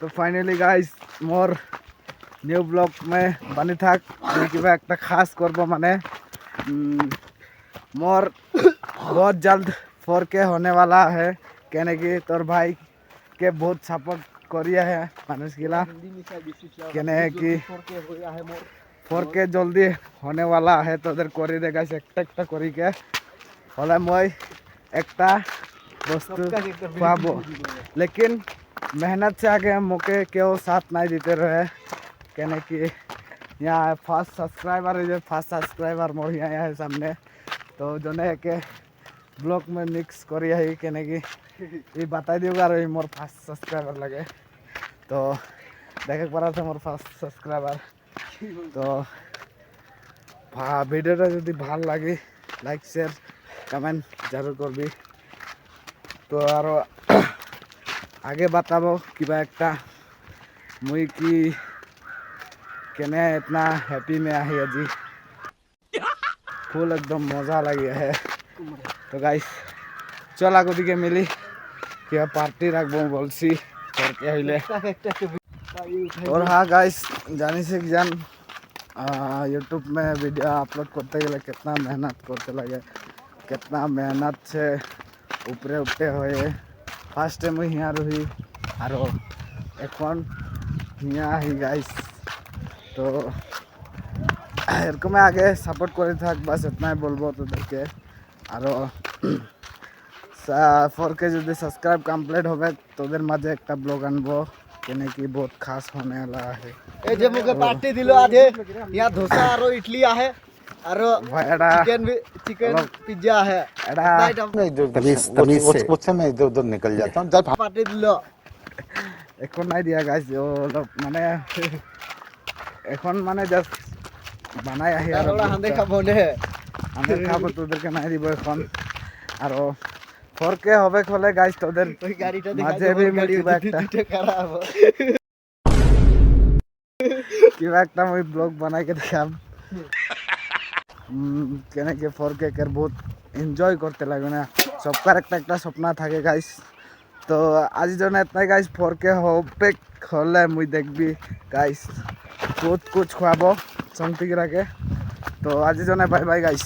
तो finally guys more new blog में बनी था कि एक खास करब माने मोर बहुत जल्द 4K होने वाला है कहने की तोर भाई के बहुत सपोर्ट करिए है मानुष गिला कहने कि 4K जल्दी होने वाला है तो करी दे गाइस एक करी के हले मैं एक वस्तु खुआबो लेकिन मेहनत से आगे मोके क्यों साथ नहीं देते रहे कहने कि यहाँ फर्स्ट सब्सक्राइबर मोर यहाँ है सामने तो जोने के ब्लॉग में मिक्स करी है कहने की ये बता दियोगा रही मोर फर्स्ट सब्सक्राइबर लगे तो देखे पड़ा था मोर फर्स्ट सब्सक्राइबर तो भिडियो जो ভাল लगे लाइक शेयर कमेंट जरूर करबी तो और आगे बताबो किबा एकटा मुई की केने इतना हैप्पी में आई আজি फुल एकदम मजा लगे है तो गाइस चल आगो दिके मिली क्या पार्टी रखबो बोलसी करके हइले और हाँ गाइस जानी से जान यूट्यूब में वीडियो अपलोड करते गले कितना मेहनत करते लगे कितना मेहनत से ऊपरे उठते हुए फार्स्ट टाइम यहाँ रही और एखन यहाँ ही गाइस तो एरकम आगे सपोर्ट कर थाक बस इतना ही बोलबो तो देखे और 4K जो सब्सक्राइब कमप्लीट होबे तो माजे एक ब्लॉग आनबो केने की बहुत खास होने वाला है ए जे मुके पार्टी दिलो आज यहाँ डोसा और इडली आहे और चिकन पिज्जा है तभी उससे मैं इधर उधर निकल जाता हूँ जब पार्टी दिलो এখন নাই দিয়া গাইস অলপ মানে এখন মানে জাস্ট বানাই আহি আর হাঁদে খাবো নে আমি খাবো তোদেরকে নাই দিব এখন আর 4K হবে খলে গাইস তোদের ওই গাড়িটা মাঝে भी কিবা একটা খারাপ কিবা একটা মই ব্লগ বানাই কে দেখাম কেনে কে 4K कर बहुत एंजॉय करते लगे ना सबका एक सपना থাকে गाइस तो आज जो इतना गाइस 4K होपे हले मुई देखबी गाइस बहुत कुछ खुआबो संतिक रखे तो आज जो बाय बाय गाइस।